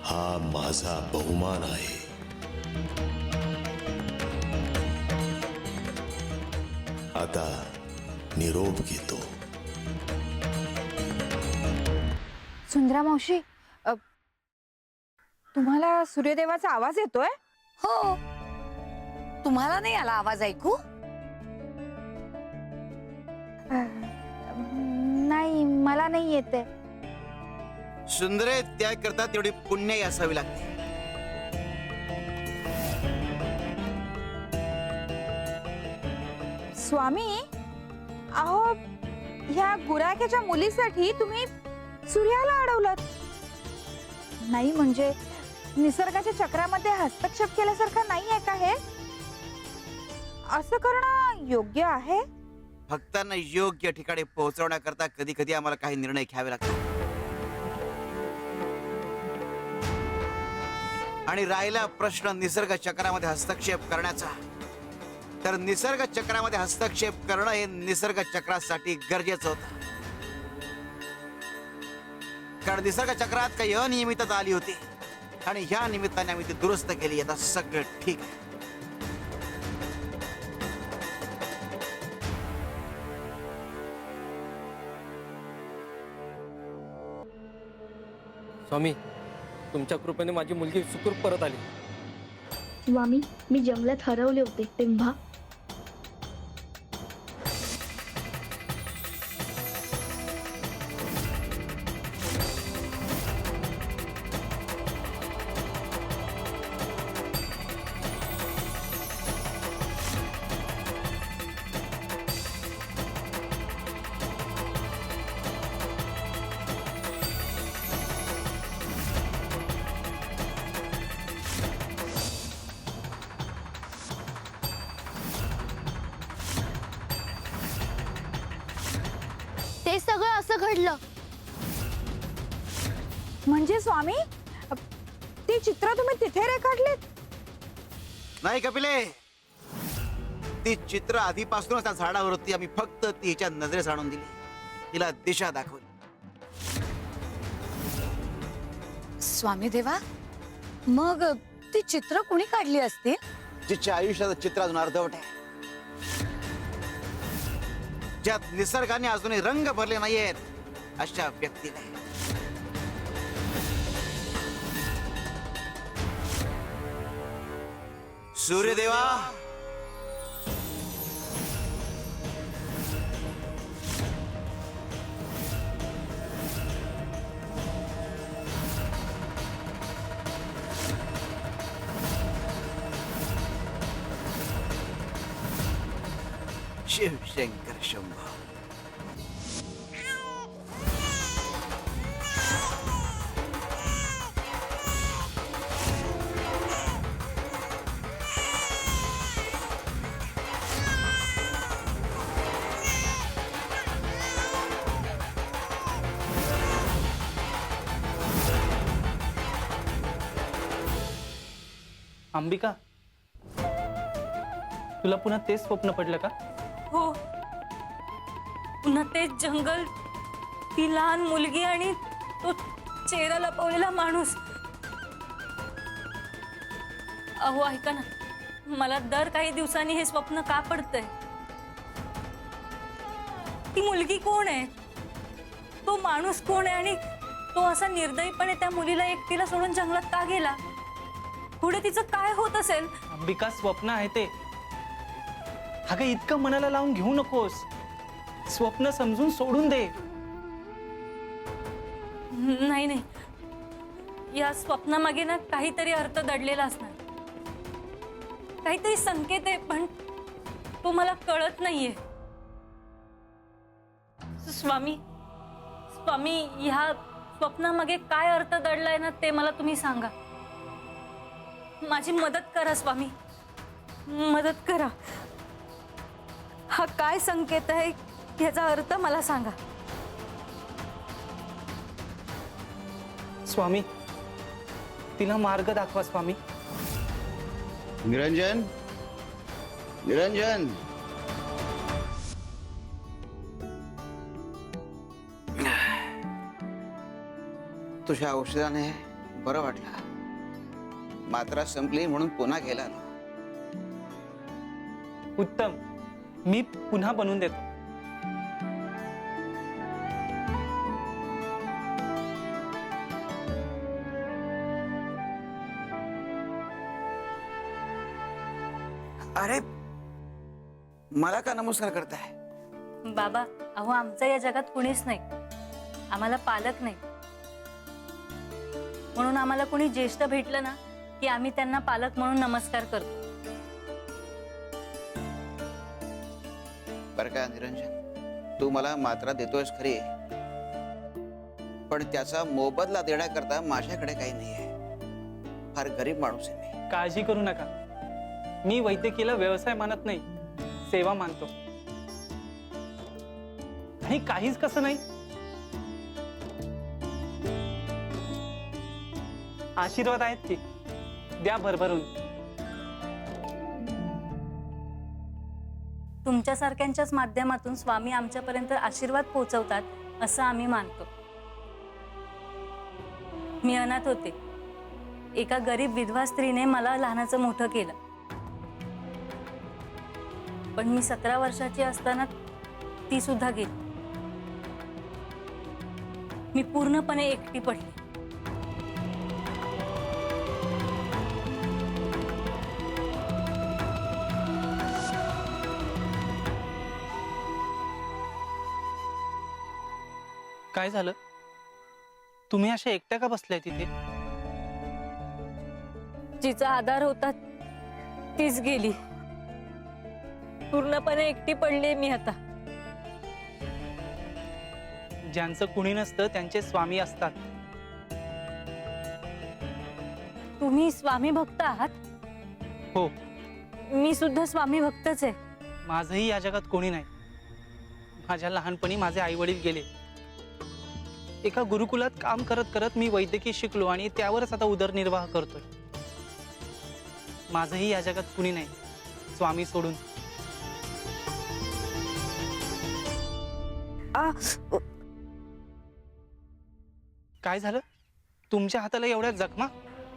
हा माझा बहुमान आहे. आता निरोप घेतो. सुंदरा मावशी, तुम्हाला सूर्यदेवाचा आवाज येतोय? हो, तुम्हाला नाही आला आवाज ऐकू? नाही, मला नाही येते. सुंदरे, त्याकरता तेवढी पुण्याई असावी लागते. स्वामी, अहो ह्या गुराख्याच्या मुलीसाठी तुम्ही सूर्याला अडवलात. नाही म्हणजे निसर्गाच्या चक्रामध्ये हस्तक्षेप केल्यासारखं नाही आहे का हे? असं करणं योग्य आहे? भक्तांना योग्य ठिकाणी पोहोचवण्याकरता कधी कधी आम्हाला काही निर्णय घ्यावे लागतात. आणि राहिला प्रश्न निसर्ग चक्रामध्ये हस्तक्षेप करण्याचा, तर निसर्ग चक्रामध्ये हस्तक्षेप करणं हे निसर्ग चक्रासाठी गरजेचं होतं. कारण निसर्ग चक्रात काही अनियमितता आली होती आणि ह्या निमित्ताने आम्ही ती दुरुस्त केली. आता सगळं ठीक आहे. स्वामी, तुमच्या कृपेने माझी मुलगी सुखरूप परत आली. स्वामी, मी जंगलात हरवले होते तेव्हा. ते सगळं असं घडलं. म्हणजे स्वामी, ती चित्र तुम्ही तिथे रेखाटलीत? नाही कपिले, ती चित्र आधीपासूनच त्या झाडावर होती. आम्ही फक्त ती हिच्या नजरेस आणून दिली, तिला दिशा दाखवली. स्वामी देवा, मग ती चित्र कुणी काढली असतील? जिच्या आयुष्याचं चित्र अजून अर्धवट आहे, ज्यात निसर्गाने अजूनही रंग भरले नाहीयेत, अशा व्यक्तीला. सूर्यदेवा, शिव शंकर शंभो. अंबिका, तुला पुन्हा तेच स्वप्न पडलं का? हो, पुन्हा तेच जंगल, ती लहान मुलगी आणि तो चेहरा लपवलेला माणूस. अहो ऐका ना, मला दर काही दिवसांनी हे स्वप्न का पडतंय? ती मुलगी कोण आहे, तो माणूस कोण आहे, आणि तो असा निर्दयीपणे त्या मुलीला एकटीला सोडून जंगलात का गेला? पुढे तिचं काय होत असेल? अंबिका, स्वप्न आहे ते. अगं, इतकं मनाला लावून घेऊ नकोस. स्वप्न समजून सोडून दे. नाही नाही, या स्वप्नामागे ना काहीतरी अर्थ दडलेला असणार, काहीतरी संकेत आहे, पण तो मला कळत नाहीये. स्वामी, स्वामी, ह्या स्वप्नामागे काय अर्थ दडलाय ना, ते मला तुम्ही सांगा. माझी मदत करा स्वामी, मदत करा. हा काय संकेत आहे, याचा अर्थ मला सांगा. स्वामी, तिला मार्ग दाखवा स्वामी. निरंजन, निरंजन, तुझ्या औषधाने बरं वाटलं. मात्रा संपली म्हणून पुन्हा गेला. उत्तम, मी पुन्हा बनवून देतो. अरे, मला का नमस्कार करताय? बाबा, अहो आमचं या जगात कुणीच नाही, आम्हाला पालक नाही, म्हणून आम्हाला कोणी ज्येष्ठ भेटलं ना की आम्ही त्यांना पालक म्हणून नमस्कार करतो. बरं का निरंजन, तू मला मात्रा देतोयस खरी, पण त्याचा मोबदला देण्याकरता माझ्याकडे काही नाहीये. फार गरीब माणूस आहे मी. काळजी करू नका. मी वैद्यकीला व्यवसाय मानत नाही, सेवा मानतो. आणि काहीच कसं नाही. आशीर्वाद आहेत की, द्या भरभरून. तुमच्यासारख्यांच्याच माध्यमातून स्वामी आमच्यापर्यंत आशीर्वाद पोहोचवतात असं आम्ही मानतो. मी अनाथ होते, एका गरीब विधवा स्त्रीने मला लहानाचं मोठं केलं, पण मी 17 वर्षाची असताना ती सुद्धा गेली. मी पूर्णपणे एकटी पडली. काय झालं? तुम्ही अशा एकट्या का बसलाय तिथे? जिचा आधार होता तीच गेली. पूर्णपणे एकटी पडले मी आता. ज्यांचं कुणी नसतं त्यांचे स्वामी असतात. तुम्ही स्वामी भक्त आहात? हो, मी सुद्धा स्वामी भक्तच आहे. माझंही या जगात कोणी नाही. माझ्या लहानपणी माझे आई वडील गेले. एका गुरुकुलात काम करत करत मी वैद्यकीय शिकलो आणि त्यावरच आता उदरनिर्वाह करतोय. माझंही या जगात कुणी नाही स्वामी सोडून. काय झालं तुमच्या हाताला एवढ्या जखमा?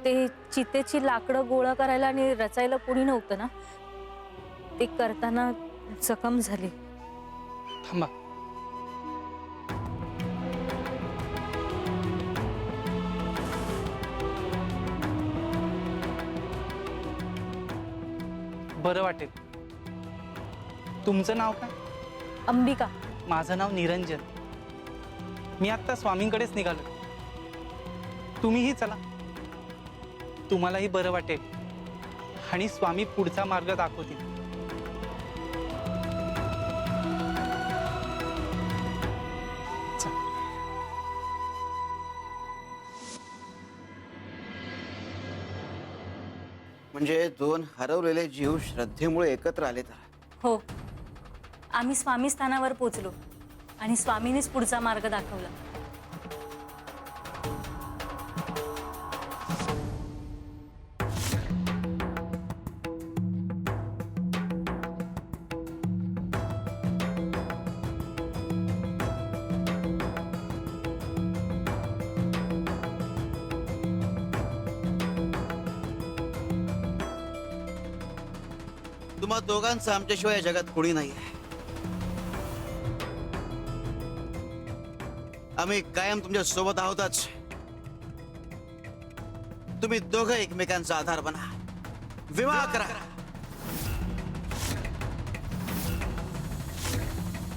ते चितेची लाकडं गोळा करायला आणि रचायला कोणी नव्हतं ना, ते करताना जखम झाली. थांबा. बरं वाटेल. तुमचं नाव काय? अंबिका. माझं नाव निरंजन. मी आता स्वामींकडेच निघालो. तुम्हीही चला, तुम्हालाही बरं वाटेल आणि स्वामी पुढचा मार्ग दाखवतील. म्हणजे दोन हरवलेले जीव श्रद्धेमुळे एकत्र आले तर. हो, आम्ही स्वामी स्थानावर पोचलो आणि स्वामींनीच पुढचा मार्ग दाखवला. तुम्हा दोघांचं आमच्याशिवाय या जगात कोणी नाही आहे. आम्ही कायम तुमच्या सोबत आहोतच. तुम्ही दोघं एकमेकांचा आधार बना, विवाह करा.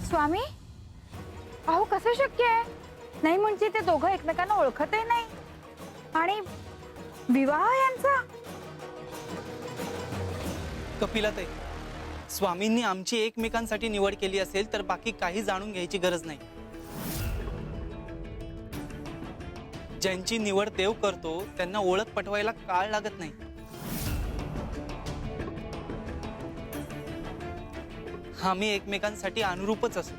स्वामी, अहो कसं शक्य आहे? नाही म्हणजे ते दोघं एकमेकांना ओळखतही नाही आणि विवाह यांचा. कपिलाताई, स्वामींनी आमची एकमेकांसाठी निवड केली असेल तर बाकी काही जाणून घ्यायची गरज नाही. ज्यांची निवड देव करतो त्यांना ओळख पटवायला काळ लागत नाही. आम्ही एकमेकांसाठी अनुरूपच असू.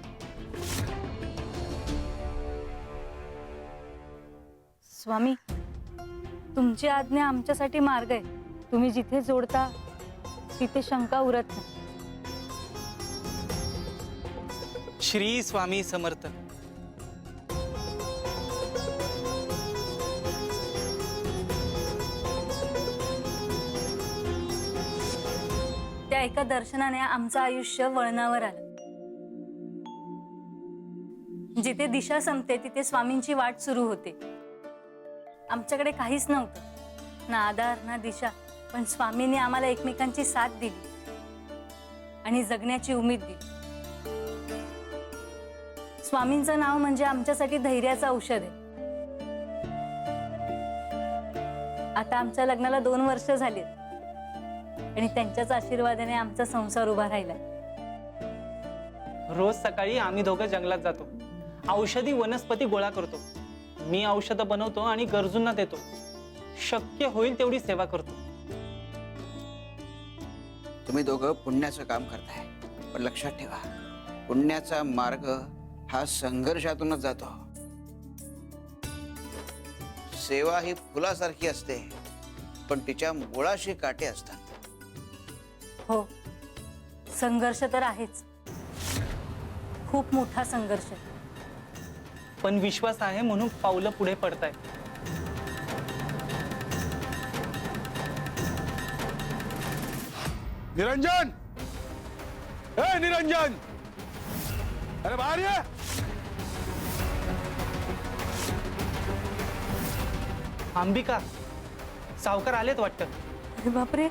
स्वामी, तुमची आज्ञा आमच्यासाठी मार्ग आहे. तुम्ही जिथे जोडता तिथे शंका उरत नाही. श्री स्वामी समर्थ. त्या एका दर्शनाने आमचं आयुष्य वळणावर आलं. जिथे दिशा संपते तिथे स्वामींची वाट सुरू होते. आमच्याकडे काहीच नव्हतं, ना आधार ना दिशा, पण स्वामींनी आम्हाला एकमेकांची साथ दिली आणि जगण्याची उमेद दिली. स्वामींचं नाव म्हणजे आमच्यासाठी धैर्याचं औषध आहे. आता आमच्या लग्नाला 2 वर्ष झाली आणि त्यांच्याच आशीर्वादाने आमचा संसार उभा राहिलाय. रोज सकाळी आम्ही दोघं जंगलात जातो, औषधी वनस्पती गोळा करतो. मी औषधं बनवतो आणि गरजूंना देतो. शक्य होईल तेवढी सेवा करतो. तुम्ही दोघं पुण्याचं काम करताय, पण लक्षात ठेवा, पुण्याचा मार्ग हा संघर्षातूनच जातो. सेवा ही फुलासारखी असते, पण तिच्या मुळाशी काटे असतात. हो, संघर्ष तर आहेच, खूप मोठा संघर्ष. पण विश्वास आहे म्हणून पावलं पुढे पडताय. निरंजन, ए निरंजन, अरे बाहेर ये. अंबिका, सावकार आलेत वाटतं. अरे बापरे,